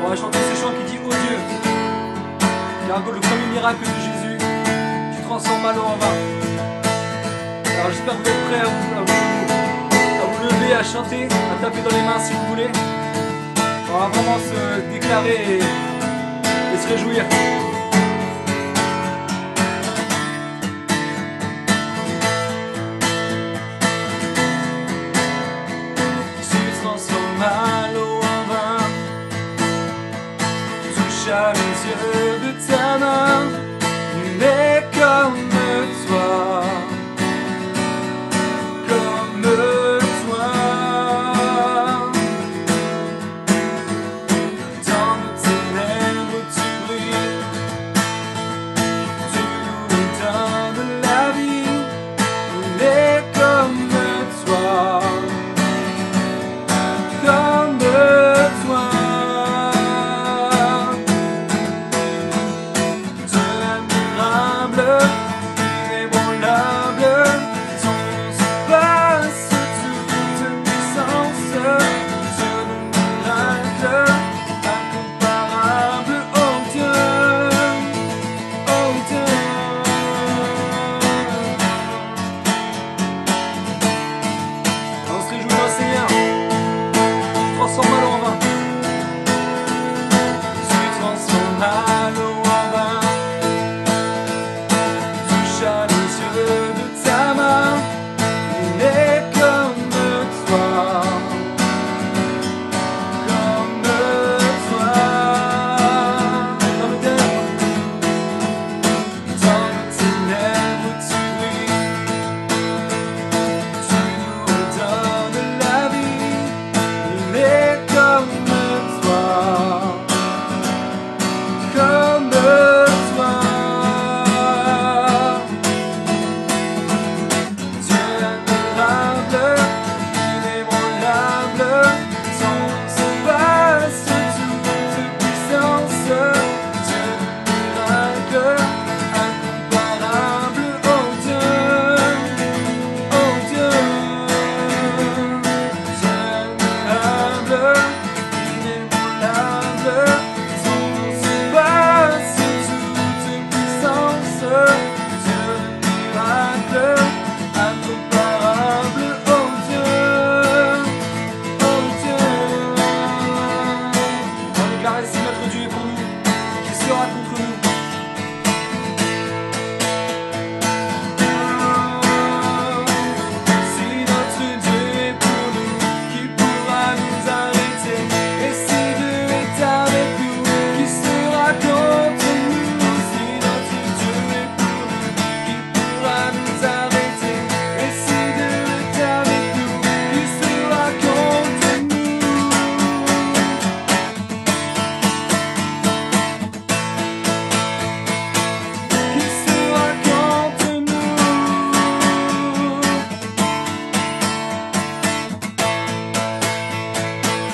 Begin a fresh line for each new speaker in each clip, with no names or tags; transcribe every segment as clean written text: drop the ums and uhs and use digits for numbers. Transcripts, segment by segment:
On va chanter ce chant qui dit oh Dieu, car le premier miracle de Jésus, tu transformes l'eau en vin. Alors j'espère que vous êtes prêts à vous lever, à chanter, à taper dans les mains si vous voulez. On va vraiment se déclarer et se réjouir. Tu transformes l'eau en vin, touche à mes yeux de ta main, mais comme toi, comme toi, dans nos ténèbres tu brilles, tu nous donnes la vie, mais comme toi, comme toi.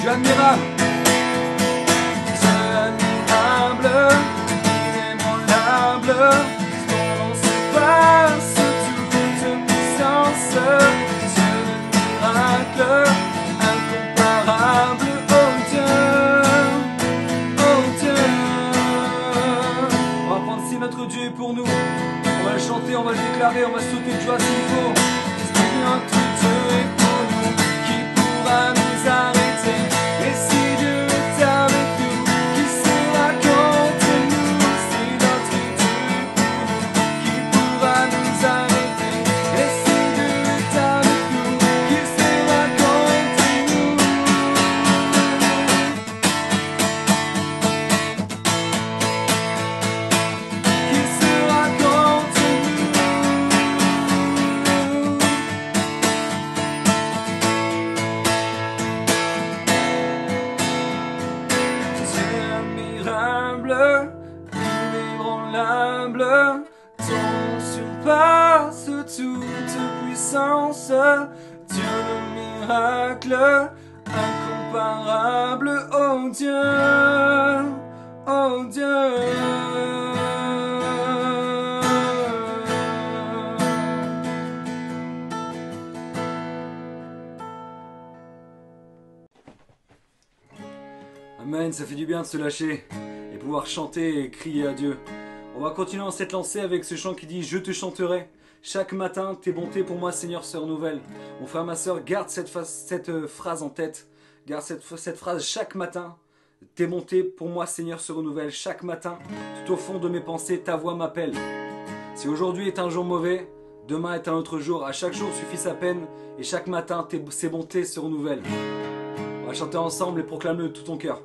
Admirable, Dieu admirable, inébranlable, ton nom surpasse toute puissance, Dieu de miracle, incomparable, oh Dieu, oh Dieu. On va prendre si notre Dieu est pour nous, on va le chanter, on va le déclarer, on va sauter de joie s'il faut. Si notre Dieu est pour nous, qui pourra nous arrêter? Inébranlable, ton surpasse toute puissance, Dieu le miracle, incomparable, oh Dieu, oh Dieu. Amen, ça fait du bien de se lâcher et pouvoir chanter et crier à Dieu. On va continuer dans cette lancée avec ce chant qui dit « Je te chanterai ». Chaque matin, tes bontés pour moi, Seigneur, se renouvellent. Mon frère, ma soeur, garde cette phrase en tête. Garde cette phrase chaque matin. Tes bontés pour moi, Seigneur, se renouvellent. Chaque matin, tout au fond de mes pensées, ta voix m'appelle. Si aujourd'hui est un jour mauvais, demain est un autre jour. À chaque jour suffit sa peine. Et chaque matin, ses bontés se renouvellent. On va chanter ensemble et proclamer de tout ton cœur.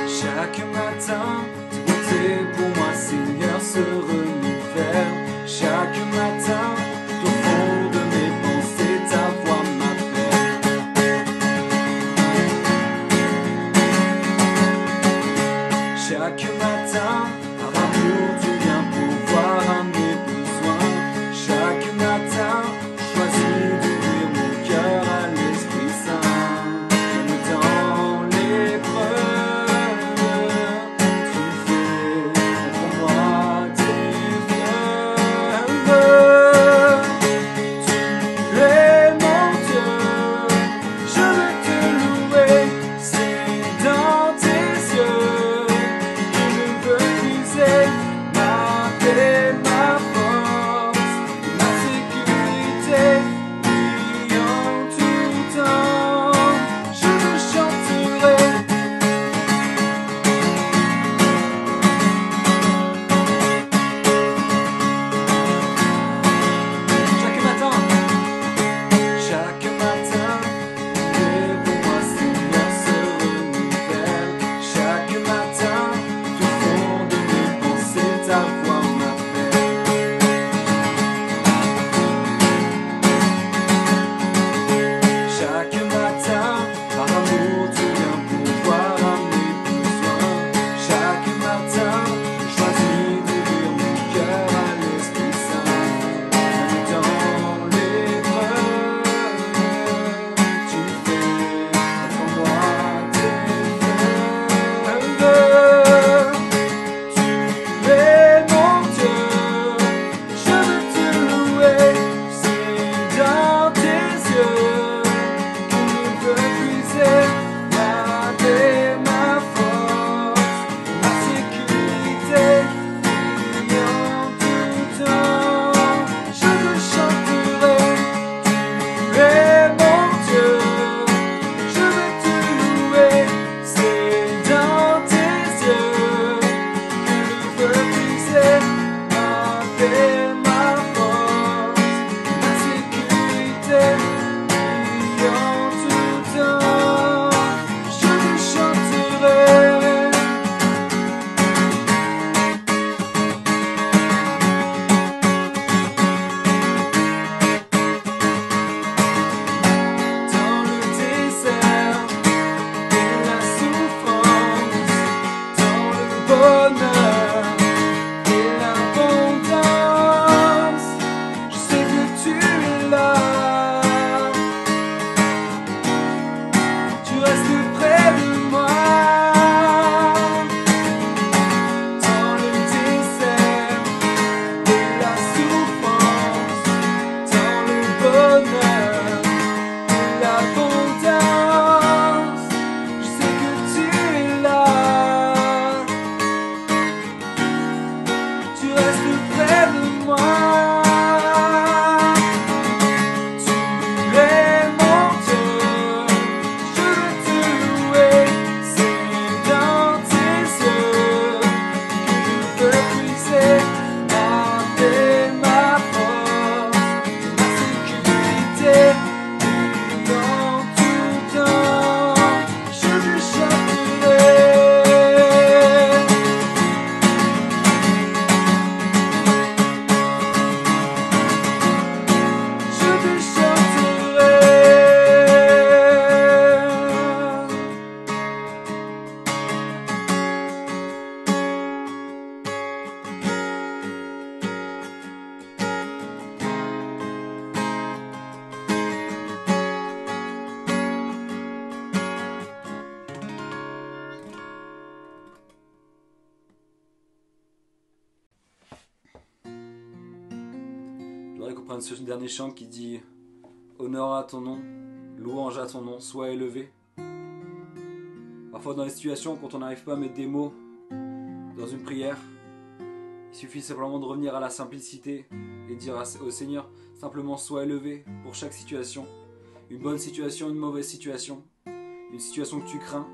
Chaque matin, tes bontés pour moi, Seigneur, se renouvellent. Chaque matin, tout au fond de mes pensées, ta voix m'appelle. Chaque matin, par amour, tu viens pour voudrais qu'on prenne ce dernier chant qui dit honneur à ton nom, louange à ton nom, sois élevé. Parfois dans les situations, quand on n'arrive pas à mettre des mots dans une prière, il suffit simplement de revenir à la simplicité et dire au Seigneur, simplement sois élevé pour chaque situation. Une bonne situation, une mauvaise situation, une situation que tu crains.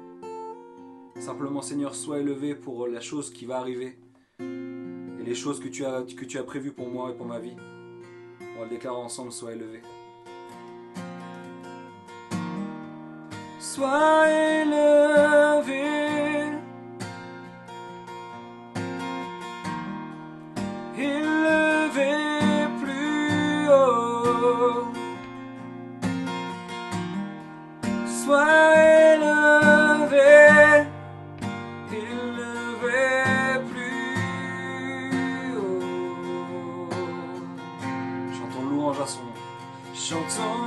Simplement Seigneur, sois élevé pour la chose qui va arriver et les choses que tu as prévues pour moi et pour ma vie. On va le déclarer ensemble, sois élevé. Sois élevé, élevé plus haut. Sois élevé, élevé plus haut. Chantons louange à son nom. Chantons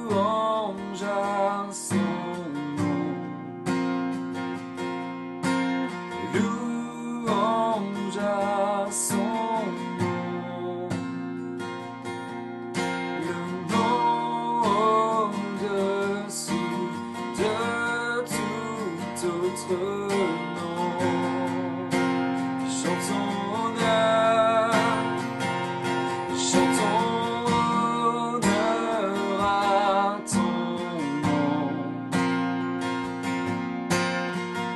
louange à son nom. Louange à son nom. Le nom au-dessus de tout autre nom. Chantons honneur, chantons honneur à ton nom.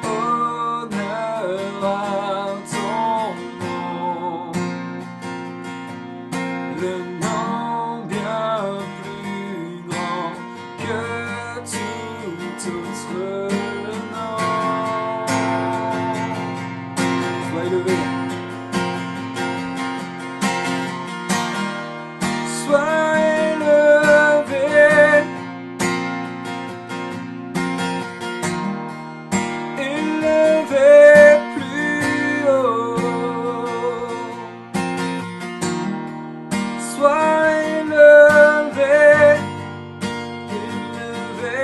Honneur à ton nom. Le nom bien plus grand que tout autre nom. Sois élevé. Sois élevé, élevé plus haut. Sois élevé, élevé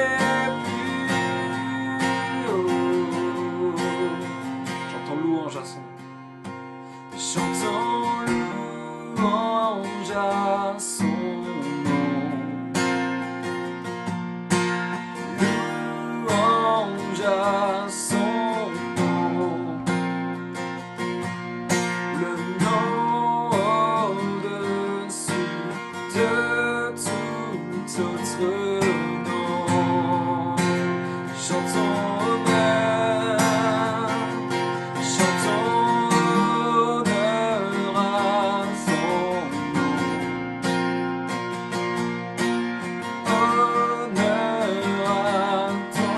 plus haut. Chantons louange à son nom. Chantons louange à son nom. Louange à son nom. Le nom au-dessus de tout autre nom. Chantons honneur, chantons honneur à son nom. Honneur à ton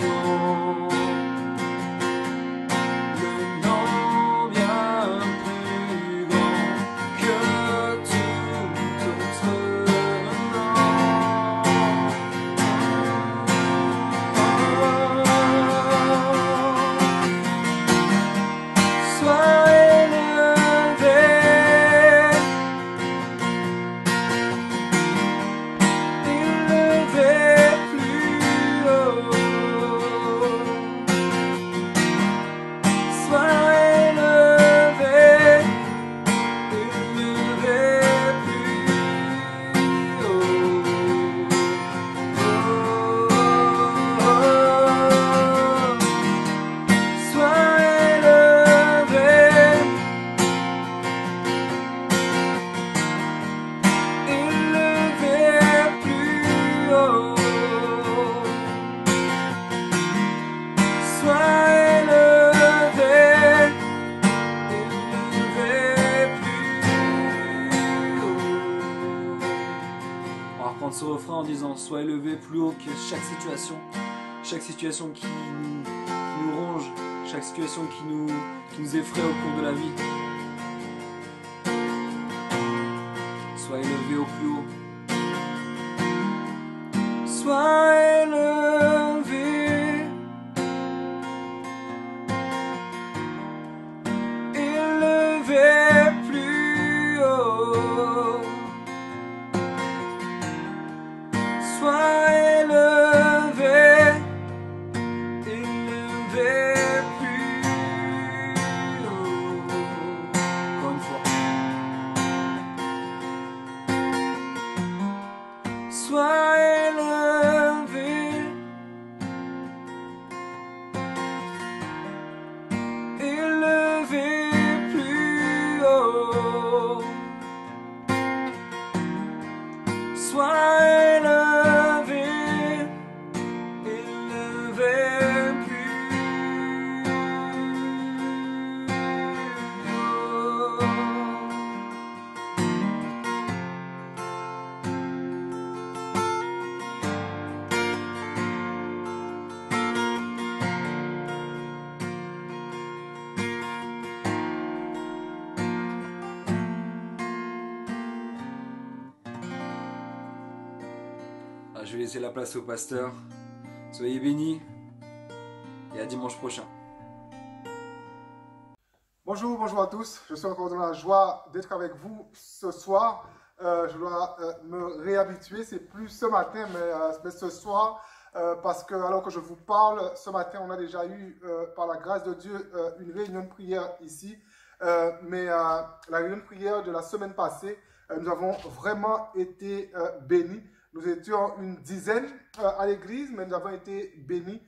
nom. Le nom bien plus grand que tout autre nom. Sois élevé, élevé plus haut. Sois élevé, élevé plus haut. Sois élevé, élevé plus haut. Sois élevé, élevé plus haut. On va reprendre ce refrain en disant sois élevé plus haut que chaque situation qui nous ronge, chaque situation qui nous effraie au cours de la vie. Sois élevé au plus haut. Sois élevé, élevé plus haut. Sois élevé, élevé plus haut. Encore une fois. Je vais laisser la place au pasteur. Soyez bénis et à dimanche prochain.
Bonjour, bonjour à tous. Je suis encore dans la joie d'être avec vous ce soir. Je dois me réhabituer, c'est plus ce matin, mais ce soir, parce que alors que je vous parle, ce matin, on a déjà eu, par la grâce de Dieu, une réunion de prière ici. Mais la réunion de prière de la semaine passée, nous avons vraiment été bénis. Nous étions une dizaine à l'église, mais nous avons été bénis.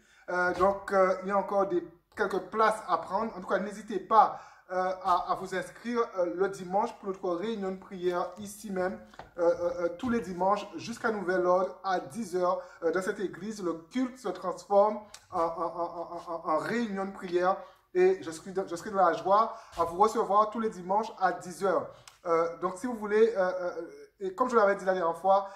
Donc, il y a encore quelques places à prendre. En tout cas, n'hésitez pas à vous inscrire le dimanche pour notre réunion de prière ici même, tous les dimanches jusqu'à nouvel ordre à 10 h dans cette église. Le culte se transforme en réunion de prière et je serai dans la joie à vous recevoir tous les dimanches à 10 h. Donc, si vous voulez, et comme je l'avais dit la dernière fois,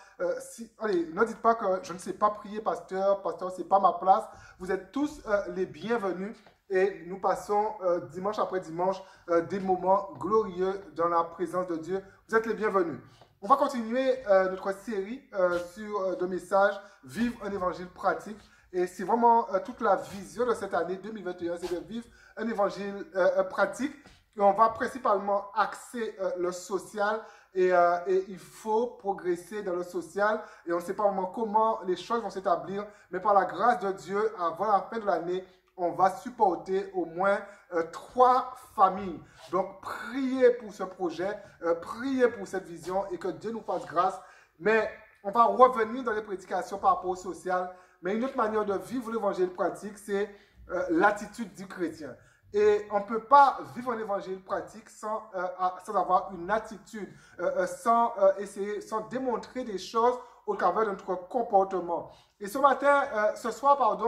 allez, ne dites pas que je ne sais pas prier, pasteur, c'est pas ma place. Vous êtes tous les bienvenus. Et nous passons dimanche après dimanche des moments glorieux dans la présence de Dieu. Vous êtes les bienvenus. On va continuer notre série sur de messages « Vivre un évangile pratique ». Et c'est vraiment toute la vision de cette année 2021, c'est de vivre un évangile pratique. Et on va principalement axer le social. Et il faut progresser dans le social. Et on ne sait pas vraiment comment les choses vont s'établir. Mais par la grâce de Dieu, avant la fin de l'année, on va supporter au moins 3 familles. Donc, priez pour ce projet, priez pour cette vision et que Dieu nous fasse grâce. Mais on va revenir dans les prédications par rapport au social. Mais une autre manière de vivre l'évangile pratique, c'est l'attitude du chrétien. Et on ne peut pas vivre un évangile pratique sans avoir une attitude, sans démontrer des choses au travers de notre comportement. Et ce soir,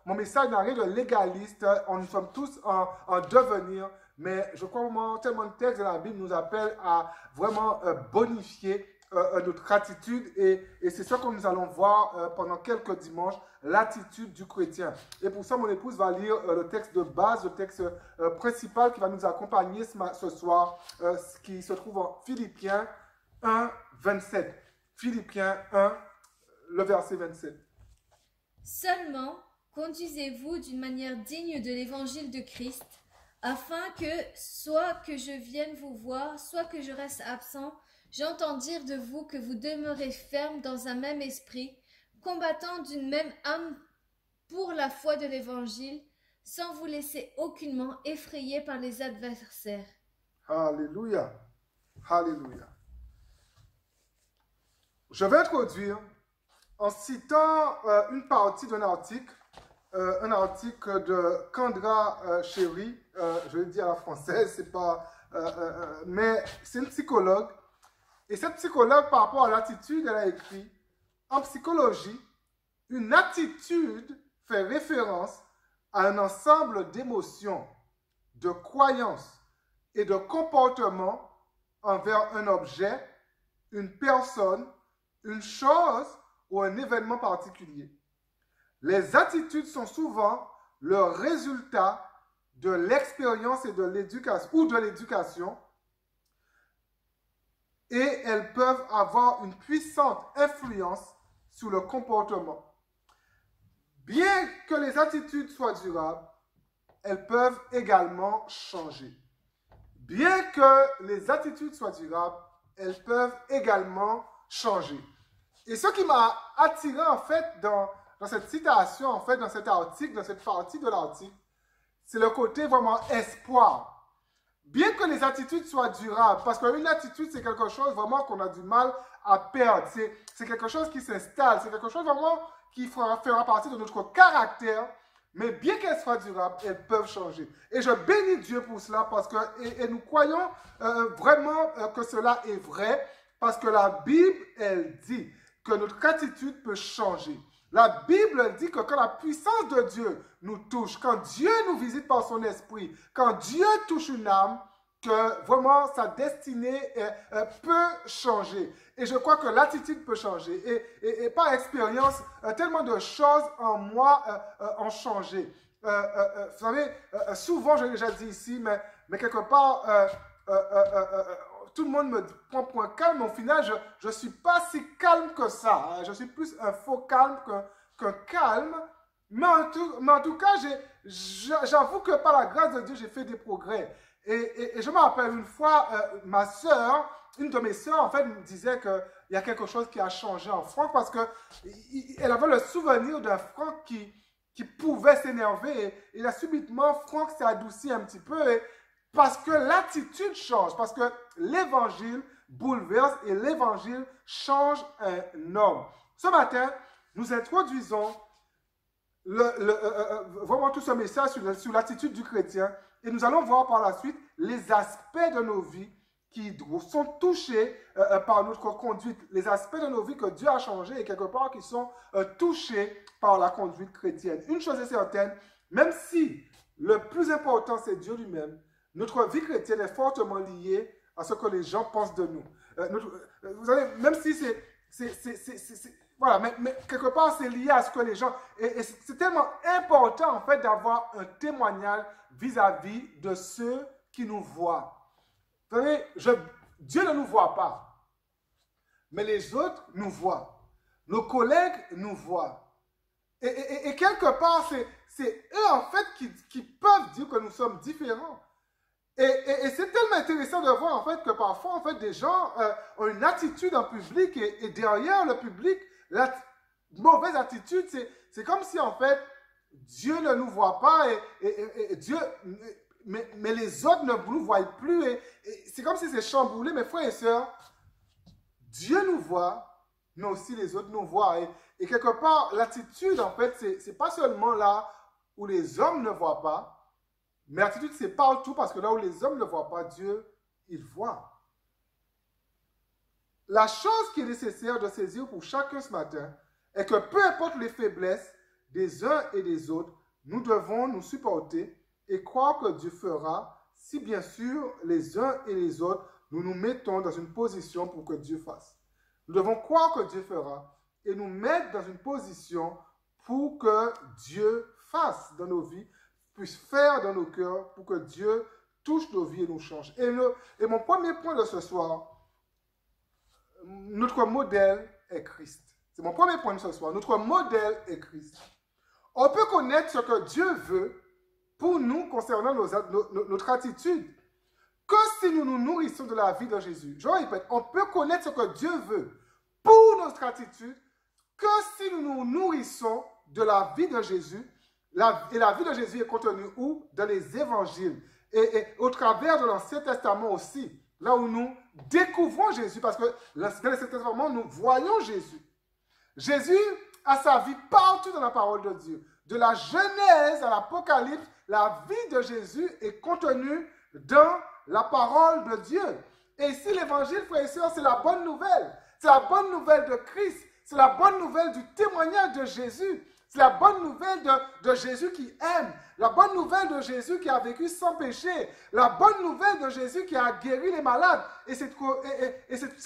mon message n'a rien de légaliste. Nous sommes tous en devenir, mais je crois vraiment tellement de textes de la Bible nous appellent à vraiment bonifier notre attitude. Et c'est ça que nous allons voir pendant quelques dimanches, l'attitude du chrétien. Et pour ça, mon épouse va lire le texte de base, le texte principal qui va nous accompagner ce soir, qui se trouve en Philippiens 1, 27. Philippiens 1, le verset 27.
Seulement, conduisez-vous d'une manière digne de l'évangile de Christ, afin que, soit que je vienne vous voir, soit que je reste absent, j'entends dire de vous que vous demeurez ferme dans un même esprit, combattant d'une même âme pour la foi de l'évangile, sans vous laisser aucunement effrayer par les adversaires.
Alléluia. Alléluia. Je vais introduire en citant une partie d'un article de Kendra Cherry, je le dis à la française, c'est pas, mais c'est une psychologue. Et cette psychologue, par rapport à l'attitude, elle a écrit « En psychologie, une attitude fait référence à un ensemble d'émotions, de croyances et de comportements envers un objet, une personne, une chose ou un événement particulier. Les attitudes sont souvent le résultat de l'expérience et de l'éducation et elles peuvent avoir une puissante influence sur le comportement. Bien que les attitudes soient durables, elles peuvent également changer. Bien que les attitudes soient durables, elles peuvent également changer. Et ce qui m'a attiré en fait dans cette citation, en fait dans cet article, dans cette partie de l'article, c'est le côté vraiment espoir. Bien que les attitudes soient durables, parce qu'une attitude c'est quelque chose vraiment qu'on a du mal à perdre, c'est quelque chose qui s'installe, c'est quelque chose vraiment qui fera partie de notre caractère, mais bien qu'elles soient durables, elles peuvent changer. Et je bénis Dieu pour cela, parce que et nous croyons vraiment que cela est vrai, parce que la Bible, elle dit que notre attitude peut changer. La Bible dit que quand la puissance de Dieu nous touche, quand Dieu nous visite par son esprit, quand Dieu touche une âme, que vraiment sa destinée peut changer. Et je crois que l'attitude peut changer. Et par expérience, tellement de choses en moi ont changé. Vous savez, souvent, je l'ai déjà dit ici, mais quelque part, tout le monde me prend pour un calme, mais au final, je ne suis pas si calme que ça. Hein. Je suis plus un faux calme qu'un calme. Mais en tout cas, j'avoue que par la grâce de Dieu, j'ai fait des progrès. Et je me rappelle une fois, ma soeur, une de mes soeurs, en fait, me disait qu'il y a quelque chose qui a changé en Franck parce qu'elle avait le souvenir d'un Franck qui pouvait s'énerver. Et là, subitement, Franck s'est adouci un petit peu parce que l'attitude change, parce que l'évangile bouleverse et l'évangile change un homme. Ce matin, nous introduisons vraiment tout ce message sur l'attitude du chrétien et nous allons voir par la suite les aspects de nos vies qui sont touchés par notre conduite, les aspects de nos vies que Dieu a changés et quelque part qui sont touchés par la conduite chrétienne. Une chose est certaine, même si le plus important c'est Dieu lui-même, notre vie chrétienne est fortement liée à ce que les gens pensent de nous. Vous savez, même si voilà, mais quelque part c'est lié à ce que les gens... Et c'est tellement important en fait d'avoir un témoignage vis-à-vis de ceux qui nous voient. Vous savez, Dieu ne nous voit pas, mais les autres nous voient. Nos collègues nous voient. Et quelque part, c'est eux en fait qui peuvent dire que nous sommes différents. Et c'est tellement intéressant de voir en fait que parfois en fait des gens ont une attitude en public et derrière le public, la mauvaise attitude, c'est comme si en fait Dieu ne nous voit pas et Dieu... Mais les autres ne nous voient plus et c'est comme si c'est chamboulé. Mes frères et sœurs, Dieu nous voit, mais aussi les autres nous voient. Et quelque part, l'attitude, en fait, c'est pas seulement là où les hommes ne voient pas, mais l'attitude, c'est partout parce que là où les hommes ne voient pas, Dieu, il voit. La chose qui est nécessaire de saisir pour chacun ce matin est que peu importe les faiblesses des uns et des autres, nous devons nous supporter et croire que Dieu fera si bien sûr les uns et les autres nous nous mettons dans une position pour que Dieu fasse. Nous devons croire que Dieu fera et nous mettre dans une position pour que Dieu fasse dans nos vies, puisse faire dans nos cœurs pour que Dieu touche nos vies et nous change. Et mon premier point de ce soir, notre modèle est Christ. C'est mon premier point de ce soir. Notre modèle est Christ. On peut connaître ce que Dieu veut pour nous, concernant notre attitude, que si nous nous nourrissons de la vie de Jésus. Je répète, on peut connaître ce que Dieu veut pour notre attitude, que si nous nous nourrissons de la vie de Jésus. Et la vie de Jésus est contenue où? Dans les évangiles. Et au travers de l'Ancien Testament aussi, là où nous découvrons Jésus, parce que dans l'Ancien Testament, nous voyons Jésus. Jésus a sa vie partout dans la parole de Dieu. De la Genèse à l'Apocalypse, la vie de Jésus est contenue dans la parole de Dieu. Et ici, l'évangile, frères et sœurs, c'est la bonne nouvelle. C'est la bonne nouvelle de Christ. C'est la bonne nouvelle du témoignage de Jésus. C'est la bonne nouvelle de Jésus qui aime. La bonne nouvelle de Jésus qui a vécu sans péché. La bonne nouvelle de Jésus qui a guéri les malades. Et c'est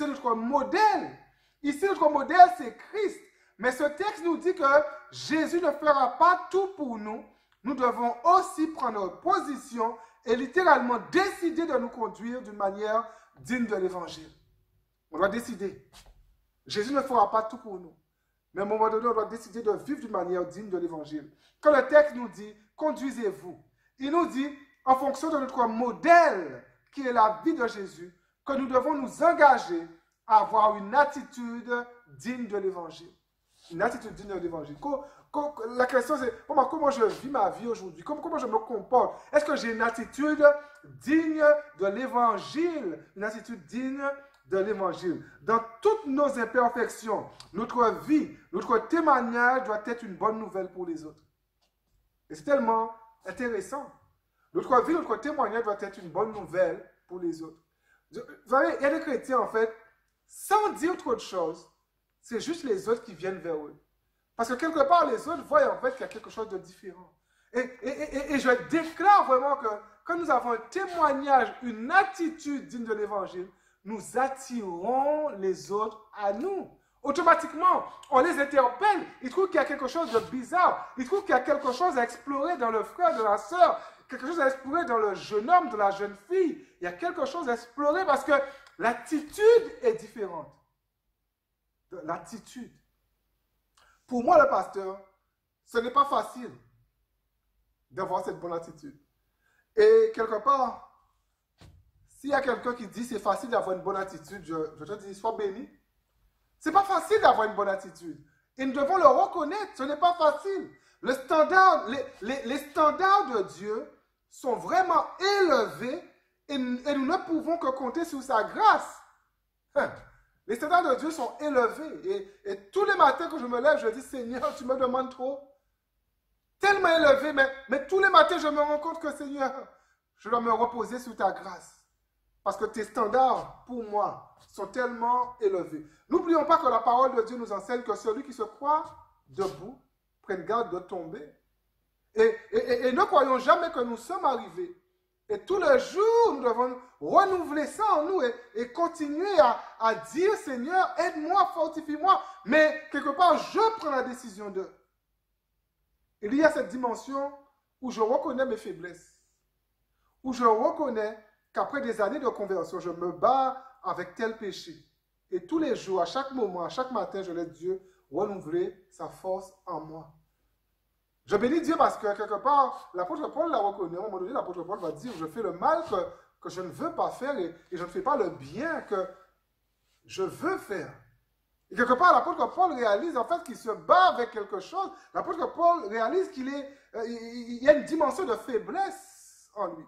notre modèle. Ici, notre modèle, c'est Christ. Mais ce texte nous dit que Jésus ne fera pas tout pour nous. Nous devons aussi prendre position et littéralement décider de nous conduire d'une manière digne de l'évangile. On doit décider. Jésus ne fera pas tout pour nous. Mais à un moment donné, on doit décider de vivre d'une manière digne de l'évangile. Quand le texte nous dit, conduisez-vous, il nous dit, en fonction de notre modèle, qui est la vie de Jésus, que nous devons nous engager à avoir une attitude digne de l'évangile. Une attitude digne de l'évangile. La question c'est, comment je vis ma vie aujourd'hui? Comment je me comporte? Est-ce que j'ai une attitude digne de l'évangile? Une attitude digne de l'évangile. Dans toutes nos imperfections, notre vie, notre témoignage doit être une bonne nouvelle pour les autres. Et c'est tellement intéressant. Notre vie, notre témoignage doit être une bonne nouvelle pour les autres. Vous savez, il y a des chrétiens, en fait, sans dire trop de choses, c'est juste les autres qui viennent vers eux. Parce que quelque part, les autres voient en fait qu'il y a quelque chose de différent. Et je déclare vraiment que quand nous avons un témoignage, une attitude digne de l'évangile, nous attirons les autres à nous. Automatiquement, on les interpelle. Ils trouvent qu'il y a quelque chose de bizarre. Ils trouvent qu'il y a quelque chose à explorer dans le frère, dans la sœur. quelque chose à explorer dans le jeune homme, dans la jeune fille. Il y a quelque chose à explorer parce que l'attitude est différente. L'attitude. Pour moi, le pasteur, ce n'est pas facile d'avoir cette bonne attitude. Et quelque part, s'il y a quelqu'un qui dit c'est facile d'avoir une bonne attitude, je te dis, sois béni. C'est pas facile d'avoir une bonne attitude. Et nous devons le reconnaître, ce n'est pas facile. Les standards de Dieu sont vraiment élevés et nous ne pouvons que compter sur sa grâce. Les standards de Dieu sont élevés. Et tous les matins que je me lève, je dis, Seigneur, tu me demandes trop. Tellement élevé, mais tous les matins, je me rends compte que, Seigneur, je dois me reposer sur ta grâce. Parce que tes standards, pour moi, sont tellement élevés. N'oublions pas que la parole de Dieu nous enseigne que celui qui se croit debout prenne garde de tomber. Et ne croyons jamais que nous sommes arrivés. Et tous les jours, nous devons renouveler ça en nous et continuer à dire, Seigneur, aide-moi, fortifie-moi. Mais quelque part, je prends la décision de. Il y a cette dimension où je reconnais mes faiblesses. Où je reconnais qu'après des années de conversion, je me bats avec tel péché. Et tous les jours, à chaque moment, à chaque matin, je laisse Dieu renouveler sa force en moi. Je bénis Dieu parce que quelque part, l'apôtre Paul l'a reconnu. À un moment donné, l'apôtre Paul va dire, je fais le mal que je ne veux pas faire et je ne fais pas le bien que je veux faire. Et quelque part, l'apôtre Paul réalise en fait qu'il se bat avec quelque chose. L'apôtre Paul réalise qu'il y a une dimension de faiblesse en lui.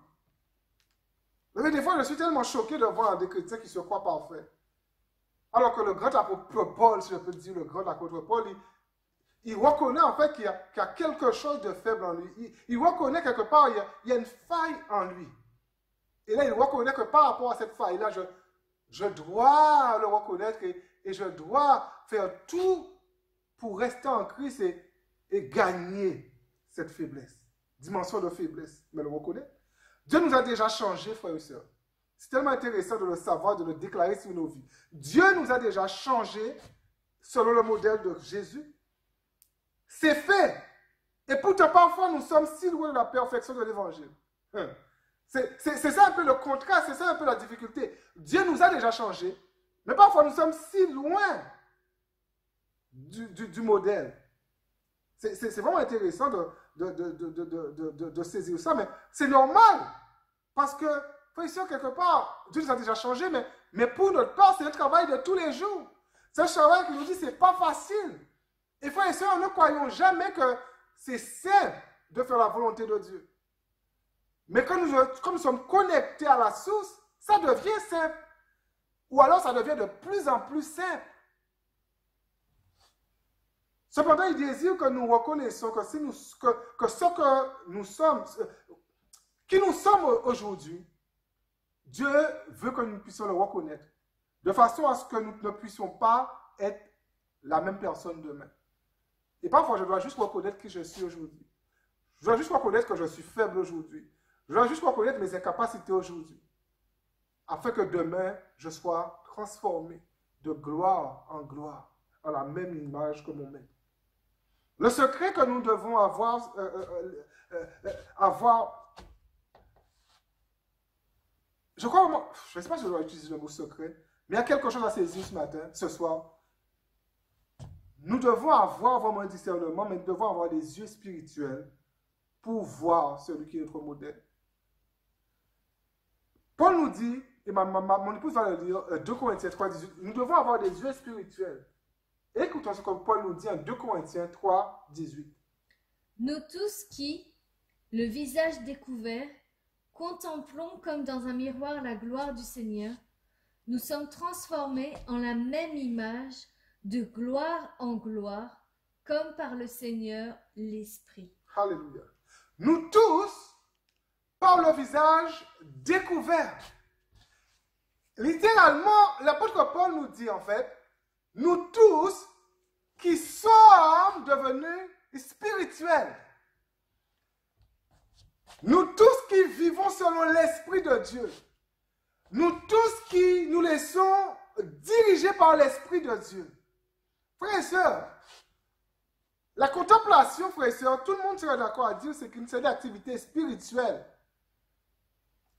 Mais des fois, je suis tellement choqué de voir des chrétiens qui se croient parfaits. Alors que le grand apôtre Paul, si je peux dire le grand apôtre Paul, il reconnaît en fait qu'il y a quelque chose de faible en lui. Il reconnaît quelque part, il y a une faille en lui. Et là, il reconnaît que par rapport à cette faille-là, je dois le reconnaître et je dois faire tout pour rester en Christ et gagner cette faiblesse. Dimension de faiblesse, mais le reconnaître. Dieu nous a déjà changés, frères et sœurs. C'est tellement intéressant de le savoir, de le déclarer sur nos vies. Dieu nous a déjà changés selon le modèle de Jésus. C'est fait. Et pourtant, parfois, nous sommes si loin de la perfection de l'évangile. C'est ça un peu le contraste, c'est ça un peu la difficulté. Dieu nous a déjà changés, mais parfois, nous sommes si loin du modèle. C'est vraiment intéressant de saisir ça, mais c'est normal. Parce que, frères et sœurs, quelque part, Dieu nous a déjà changés, mais pour notre part, c'est un travail de tous les jours. C'est un travail qui nous dit que ce n'est pas facile. Et frères et sœurs, ne croyons jamais que c'est simple de faire la volonté de Dieu. Mais quand nous sommes connectés à la source, ça devient simple. Ou alors ça devient de plus en plus simple. Cependant, il désire que nous reconnaissions que, ce que nous sommes, qui nous sommes aujourd'hui, Dieu veut que nous puissions le reconnaître, de façon à ce que nous ne puissions pas être la même personne demain. Et parfois, je dois juste reconnaître qui je suis aujourd'hui. Je dois juste reconnaître que je suis faible aujourd'hui. Je dois juste reconnaître mes incapacités aujourd'hui, afin que demain, je sois transformé de gloire en gloire, à la même image que mon maître. Le secret que nous devons avoir, je crois, je ne sais pas si je dois utiliser le mot secret, mais il y a quelque chose à saisir ce soir. Nous devons avoir vraiment un discernement, mais nous devons avoir des yeux spirituels pour voir celui qui est notre modèle. Paul nous dit, et mon épouse va le dire, 2 Corinthiens 3, 18, nous devons avoir des yeux spirituels. Écoutons ce que Paul nous dit en 2 Corinthiens 3, 18.
Nous tous qui, le visage découvert, contemplons comme dans un miroir la gloire du Seigneur, nous sommes transformés en la même image, de gloire en gloire, comme par le Seigneur l'Esprit.
Alléluia. Nous tous, par le visage découvert. Littéralement, l'apôtre Paul nous dit en fait, nous tous qui sommes devenus spirituels. Nous tous qui vivons selon l'Esprit de Dieu. Nous tous qui nous laissons diriger par l'Esprit de Dieu. Frères et sœurs, La contemplation, frères et sœurs, tout le monde serait d'accord à dire c'est qu'une série d'activités spirituelles.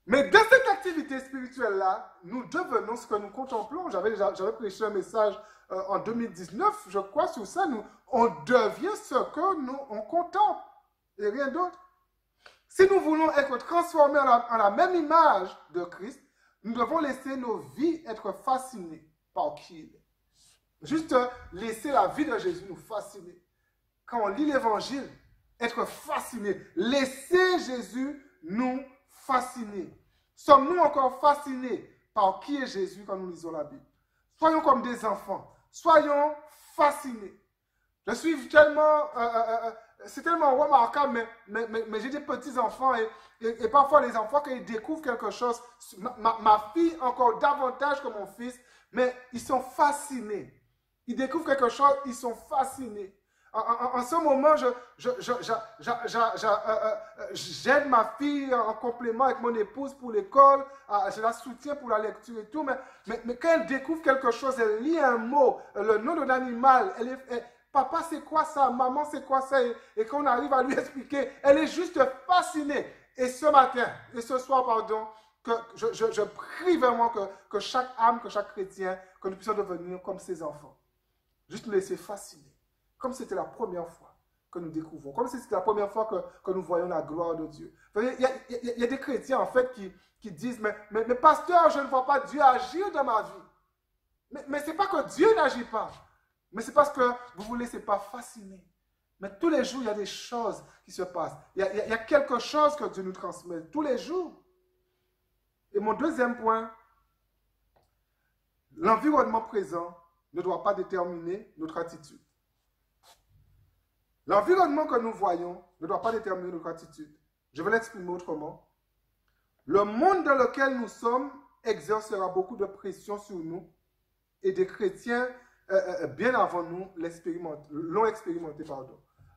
Mais dans cette activité spirituelle-là, nous devenons ce que nous contemplons. J'avais prêché un message en 2019, je crois, sur ça. On devient ce que nous on contemple et rien d'autre. Si nous voulons être transformés en la même image de Christ, nous devons laisser nos vies être fascinées par qui il est. Juste laisser la vie de Jésus nous fasciner. Quand on lit l'évangile, être fasciné. Laisser Jésus nous fasciner. Sommes-nous encore fascinés par qui est Jésus quand nous lisons la Bible? Soyons comme des enfants. Soyons fascinés. Je suis tellement... c'est tellement remarquable, mais j'ai des petits-enfants et parfois les enfants, quand ils découvrent quelque chose, ma fille encore davantage que mon fils, mais ils sont fascinés. Ils découvrent quelque chose, ils sont fascinés. En ce moment, j'aide ma fille en complément avec mon épouse pour l'école, je la soutiens pour la lecture et tout, mais quand elle découvre quelque chose, elle lit un mot, le nom d'un animal, papa c'est quoi ça, maman c'est quoi ça, et quand on arrive à lui expliquer, elle est juste fascinée. Et ce matin, et ce soir, pardon, que je prie vraiment que chaque âme, que chaque chrétien, que nous puissions devenir comme ses enfants. Juste nous laisser fasciner. Comme c'était la première fois que nous découvrons, comme si c'était la première fois que nous voyons la gloire de Dieu. Il y a des chrétiens, en fait, qui disent, mais pasteur, je ne vois pas Dieu agir dans ma vie. Mais ce n'est pas que Dieu n'agit pas, mais c'est parce que vous ne vous laissez pas fasciner. Mais tous les jours, il y a des choses qui se passent. Il y a quelque chose que Dieu nous transmet tous les jours. Et mon deuxième point, l'environnement présent ne doit pas déterminer notre attitude. L'environnement que nous voyons ne doit pas déterminer notre attitude. Je vais l'exprimer autrement. Le monde dans lequel nous sommes exercera beaucoup de pression sur nous et des chrétiens bien avant nous l'ont expérimenté.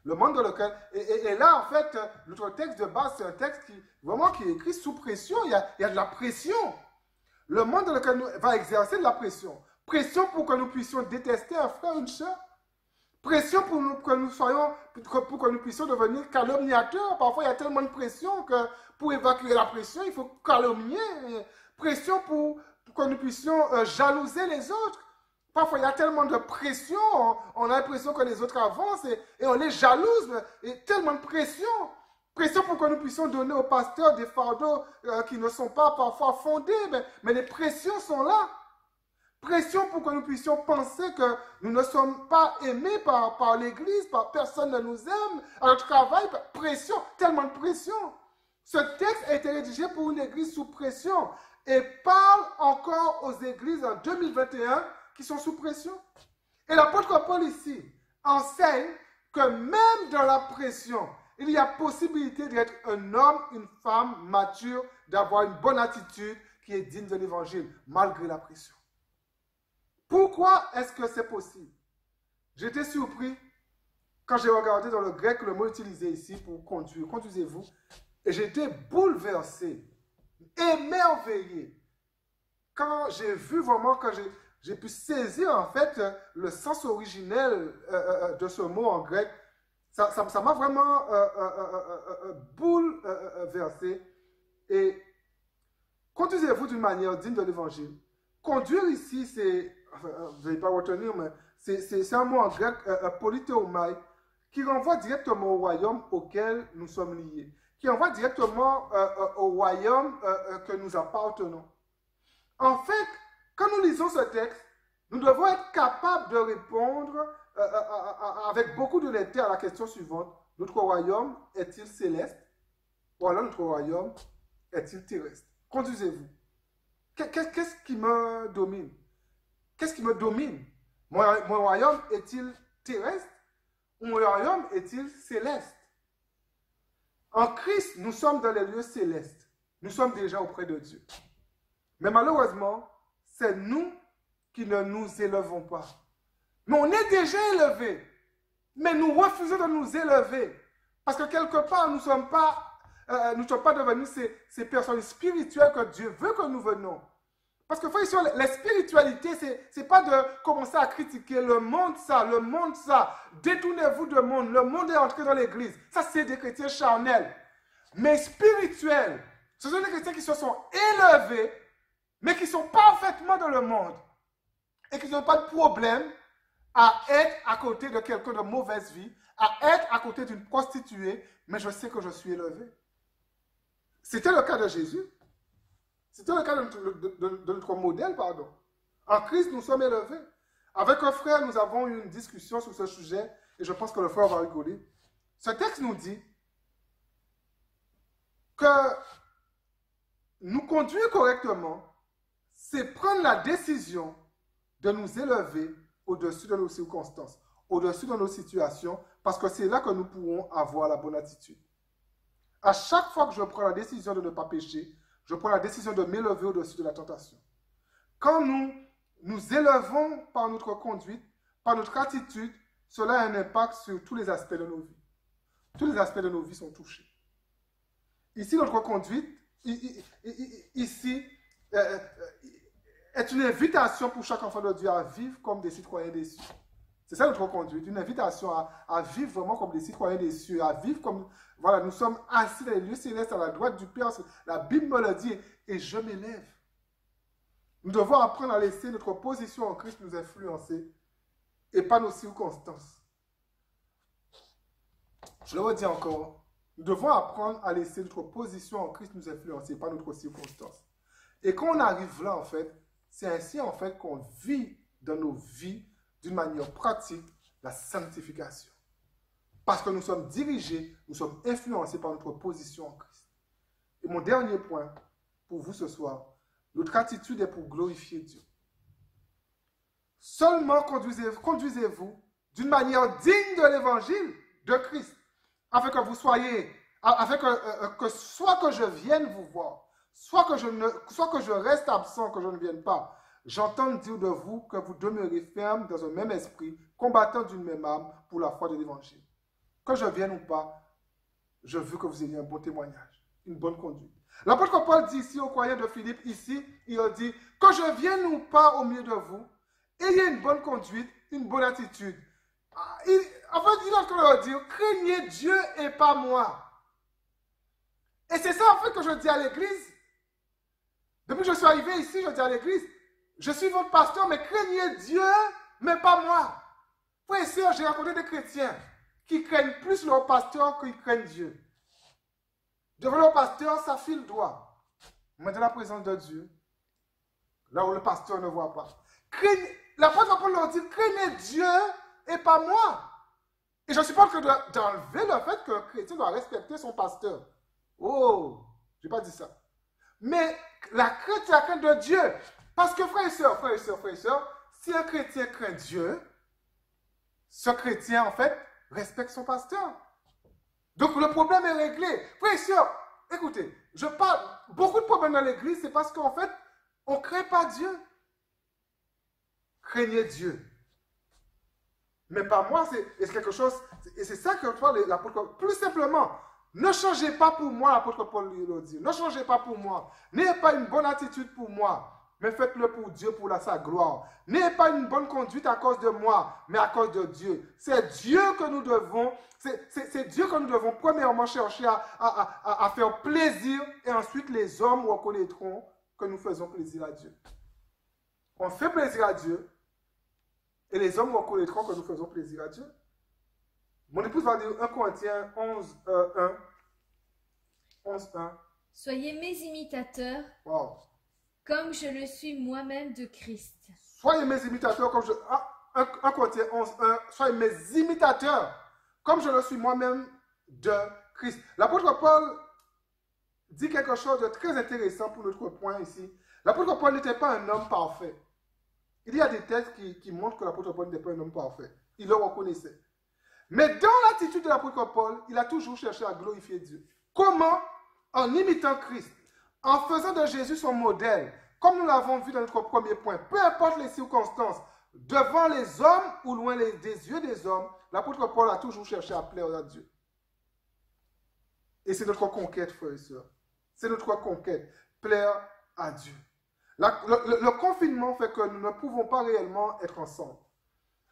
Le monde dans lequel... Et là, en fait, notre texte de base, c'est un texte qui est écrit sous pression. Il y a de la pression. Le monde dans lequel nous va exercer de la pression. Pression pour que nous puissions détester un frère ou une sœur. Pression pour que nous puissions devenir calomniateurs. Parfois, il y a tellement de pression que pour évacuer la pression, il faut calomnier. Pression pour que nous puissions jalouser les autres. Parfois, il y a tellement de pression. On a l'impression que les autres avancent et on les jalouse. Et tellement de pression. Pression pour que nous puissions donner aux pasteurs des fardeaux qui ne sont pas parfois fondés. Mais les pressions sont là. Pression pour que nous puissions penser que nous ne sommes pas aimés par l'Église, personne ne nous aime, à notre travail, pression, tellement de pression. Ce texte a été rédigé pour une Église sous pression et parle encore aux Églises en 2021 qui sont sous pression. Et l'apôtre Paul ici enseigne que même dans la pression, il y a possibilité d'être un homme, une femme mature, d'avoir une bonne attitude qui est digne de l'Évangile, malgré la pression. Pourquoi est-ce que c'est possible? J'étais surpris quand j'ai regardé dans le grec le mot utilisé ici pour conduire. Conduisez-vous. Et j'étais bouleversé, émerveillé. Quand j'ai vu vraiment, quand j'ai pu saisir en fait le sens originel de ce mot en grec, ça m'a vraiment bouleversé. Et conduisez-vous d'une manière digne de l'Évangile. Conduire ici, c'est... vous n'allez pas retenir, mais c'est un mot en grec, politeomai, qui renvoie directement au royaume auquel nous sommes liés, qui renvoie directement au royaume que nous appartenons. En fait, quand nous lisons ce texte, nous devons être capables de répondre avec beaucoup d'honnêteté à la question suivante. Notre royaume est-il céleste? Ou alors notre royaume est-il terrestre? Conduisez-vous. Qu'est-ce qui me domine? Qu'est-ce qui me domine? Mon royaume est-il terrestre ou mon royaume est-il céleste? En Christ, nous sommes dans les lieux célestes. Nous sommes déjà auprès de Dieu. Mais malheureusement, c'est nous qui ne nous élevons pas. Mais on est déjà élevés. Mais nous refusons de nous élever. Parce que quelque part, nous ne sommes pas devenus ces personnes spirituelles que Dieu veut que nous venions. Parce que frères et sœurs, la spiritualité, ce n'est pas de commencer à critiquer le monde ça. Détournez-vous du monde. Le monde est entré dans l'église. Ça, c'est des chrétiens charnels. Mais spirituels, ce sont des chrétiens qui se sont élevés, mais qui sont parfaitement dans le monde. Et qui n'ont pas de problème à être à côté de quelqu'un de mauvaise vie, à être à côté d'une prostituée, mais je sais que je suis élevé. C'était le cas de Jésus. C'était le cas de notre modèle, pardon. En Christ, nous sommes élevés. Avec un frère, nous avons eu une discussion sur ce sujet, et je pense que le frère va rigoler. Ce texte nous dit que nous conduire correctement, c'est prendre la décision de nous élever au-dessus de nos circonstances, au-dessus de nos situations, parce que c'est là que nous pourrons avoir la bonne attitude. À chaque fois que je prends la décision de ne pas pécher, je prends la décision de m'élever au-dessus de la tentation. Quand nous nous élevons par notre conduite, par notre attitude, cela a un impact sur tous les aspects de nos vies. Tous les aspects de nos vies sont touchés. Ici, notre conduite, ici, est une invitation pour chaque enfant de Dieu à vivre comme des citoyens des cieux. C'est ça notre conduite, une invitation à vivre vraiment comme des citoyens des cieux, à vivre comme, voilà, nous sommes assis dans les lieux célestes à la droite du Père, la Bible me le dit, et je m'élève. Nous devons apprendre à laisser notre position en Christ nous influencer, et pas nos circonstances. Je le redis encore, nous devons apprendre à laisser notre position en Christ nous influencer, pas notre circonstance. Et quand on arrive là, en fait, c'est ainsi, en fait, qu'on vit dans nos vies d'une manière pratique la sanctification. Parce que nous sommes dirigés, nous sommes influencés par notre position en Christ. Et mon dernier point pour vous ce soir, notre attitude est pour glorifier Dieu. Seulement conduisez-vous d'une manière digne de l'évangile de Christ, afin que vous soyez, afin que soit que je vienne vous voir, soit que je reste absent, que je ne vienne pas, j'entends dire de vous que vous demeurez ferme dans un même esprit, combattant d'une même âme pour la foi de l'évangile. Que je vienne ou pas, je veux que vous ayez un bon témoignage, une bonne conduite. L'apôtre Paul dit ici aux croyants de Philippe, ici, il dit, que je vienne ou pas au milieu de vous, ayez une bonne conduite, une bonne attitude. En fait, il est en train de dire, craignez Dieu et pas moi. Et c'est ça en fait que je dis à l'église. Depuis que je suis arrivé ici, je dis à l'église, je suis votre pasteur, mais craignez Dieu, mais pas moi. Frères et sœurs, j'ai rencontré des chrétiens qui craignent plus leur pasteur qu'ils craignent Dieu. Devant leur pasteur, ça file droit. Mais dans la présence de Dieu, là où le pasteur ne voit pas. L'apôtre Paul leur dit, craignez Dieu et pas moi. Et je ne suis pas en train d'enlever le fait qu'un chrétien doit respecter son pasteur. Oh, je n'ai pas dit ça. Mais la crainte, c'est la crainte de Dieu. Parce que frères et sœurs, si un chrétien craint Dieu, ce chrétien, en fait, respecte son pasteur. Donc le problème est réglé. Frères et sœurs, écoutez, je parle, beaucoup de problèmes dans l'église, c'est parce qu'en fait, on ne craint pas Dieu. Craignez Dieu. Mais pas moi, c'est quelque chose, et c'est ça que l'apôtre Paul, plus simplement, ne changez pas pour moi, l'apôtre Paul le dit, ne changez pas pour moi, n'ayez pas une bonne attitude pour moi, mais faites-le pour Dieu, pour sa gloire. N'ayez pas une bonne conduite à cause de moi, mais à cause de Dieu. C'est Dieu que nous devons, c'est Dieu que nous devons premièrement chercher à faire plaisir, et ensuite les hommes reconnaîtront que nous faisons plaisir à Dieu. On fait plaisir à Dieu, et les hommes reconnaîtront que nous faisons plaisir à Dieu. Mon épouse va dire 1 Corinthiens 11:1. 11:1.
Soyez mes imitateurs,
Wow.
comme je le suis moi-même de Christ.
Soyez mes imitateurs comme je... 1 Corinthiens 11:1. Soyez mes imitateurs comme je le suis moi-même de Christ. L'apôtre Paul dit quelque chose de très intéressant pour notre point ici. L'apôtre Paul n'était pas un homme parfait. Il y a des textes qui montrent que l'apôtre Paul n'était pas un homme parfait. Il le reconnaissait. Mais dans l'attitude de l'apôtre Paul, il a toujours cherché à glorifier Dieu. Comment? En imitant Christ, en faisant de Jésus son modèle, comme nous l'avons vu dans notre premier point. Peu importe les circonstances, devant les hommes ou loin des yeux des hommes, l'apôtre Paul a toujours cherché à plaire à Dieu. Et c'est notre conquête, frères et sœurs. C'est notre conquête, plaire à Dieu. Le confinement fait que nous ne pouvons pas réellement être ensemble.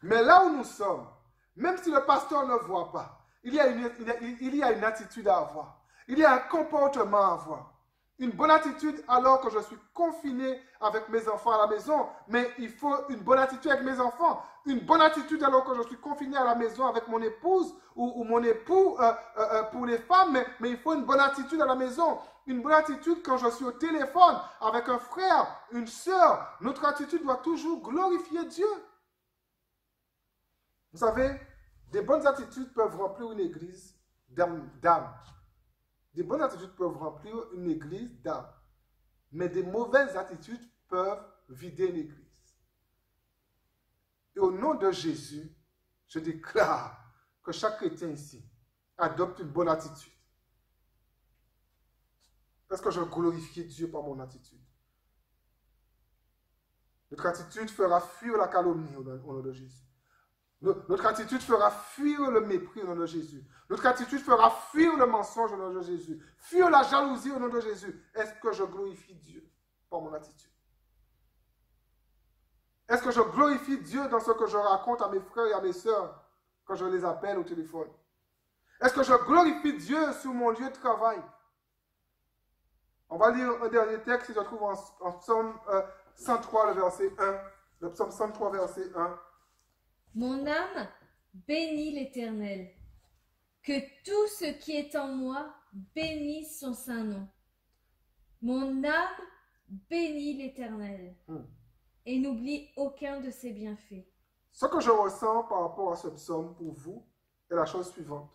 Mais là où nous sommes, même si le pasteur ne voit pas, il y a une attitude à avoir. Il y a un comportement à avoir. Une bonne attitude alors que je suis confiné avec mes enfants à la maison, mais il faut une bonne attitude avec mes enfants. Une bonne attitude alors que je suis confiné à la maison avec mon épouse ou mon époux pour les femmes, mais il faut une bonne attitude à la maison. Une bonne attitude quand je suis au téléphone avec un frère, une sœur. Notre attitude doit toujours glorifier Dieu. Vous savez, des bonnes attitudes peuvent remplir une église d'âme. Des bonnes attitudes peuvent remplir une église d'âme. Mais des mauvaises attitudes peuvent vider une église. Et au nom de Jésus, je déclare que chaque chrétien ici adopte une bonne attitude. Est-ce que je glorifie Dieu par mon attitude? Notre attitude fera fuir la calomnie au nom de Jésus. Notre attitude fera fuir le mépris au nom de Jésus. Notre attitude fera fuir le mensonge au nom de Jésus. Fuir la jalousie au nom de Jésus. Est-ce que je glorifie Dieu par mon attitude? Est-ce que je glorifie Dieu dans ce que je raconte à mes frères et à mes sœurs quand je les appelle au téléphone? Est-ce que je glorifie Dieu sur mon lieu de travail? On va lire un dernier texte qui se trouve en Psaume 103, le verset 1. Le Psaume 103, verset 1.
Mon âme bénit l'Éternel. Que tout ce qui est en moi bénisse son saint nom. Mon âme bénit l'Éternel et n'oublie aucun de ses bienfaits.
Ce que je ressens par rapport à ce psaume pour vous est la chose suivante.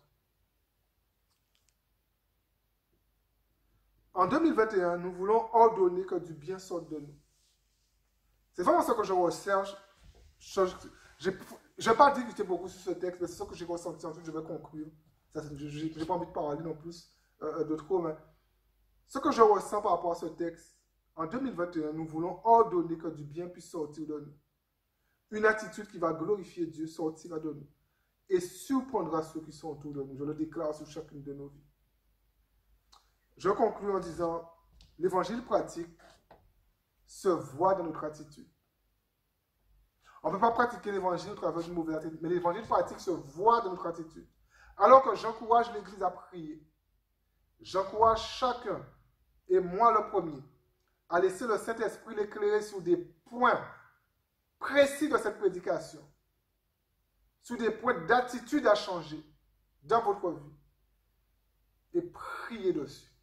En 2021, nous voulons ordonner que du bien sorte de nous. C'est vraiment ce que je recherche. Je n'ai pas discuté beaucoup sur ce texte, mais c'est ce que j'ai ressenti. Ensuite, je vais conclure. Je n'ai pas envie de parler non plus de trop, mais ce que je ressens par rapport à ce texte, en 2021, nous voulons ordonner que du bien puisse sortir de nous. Une attitude qui va glorifier Dieu sortira de nous et surprendra ceux qui sont autour de nous. Je le déclare sur chacune de nos vies. Je conclue en disant, l'évangile pratique se voit dans notre attitude. On ne peut pas pratiquer l'évangile au travers d'une mauvaise attitude, mais l'évangile pratique se voit dans notre attitude. Alors que j'encourage l'Église à prier, j'encourage chacun, et moi le premier, à laisser le Saint-Esprit l'éclairer sur des points précis de cette prédication, sur des points d'attitude à changer dans votre vie, et prier dessus.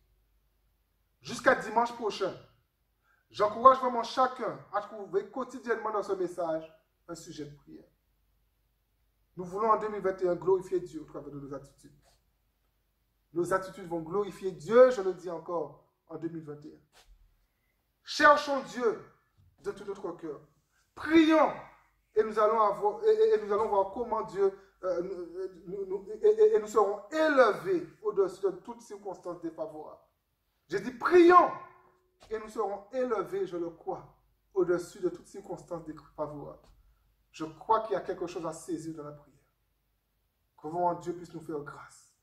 Jusqu'à dimanche prochain, j'encourage vraiment chacun à trouver quotidiennement dans ce message un sujet de prière. Nous voulons en 2021 glorifier Dieu au travers de nos attitudes. Nos attitudes vont glorifier Dieu, je le dis encore, en 2021. Cherchons Dieu de tout notre cœur. Prions et nous allons voir comment Dieu nous serons élevés au-dessus de toutes circonstances défavorables. J'ai dit prions et nous serons élevés, je le crois, au-dessus de toutes circonstances défavorables. Je crois qu'il y a quelque chose à saisir dans la prière. Que vraiment Dieu puisse nous faire grâce.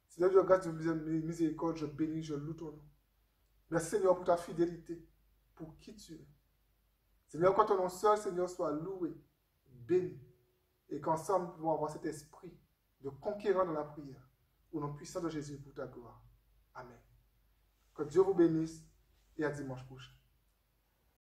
Seigneur Dieu, grâce de miséricorde, je bénis, je loue ton nom. Merci Seigneur pour ta fidélité, pour qui tu es. Seigneur, quand ton nom seul, Seigneur, soit loué, béni, et qu'ensemble nous pouvons avoir cet esprit de conquérant dans la prière, au nom puissant de Jésus pour ta gloire. Amen. Que Dieu vous bénisse et à dimanche prochain.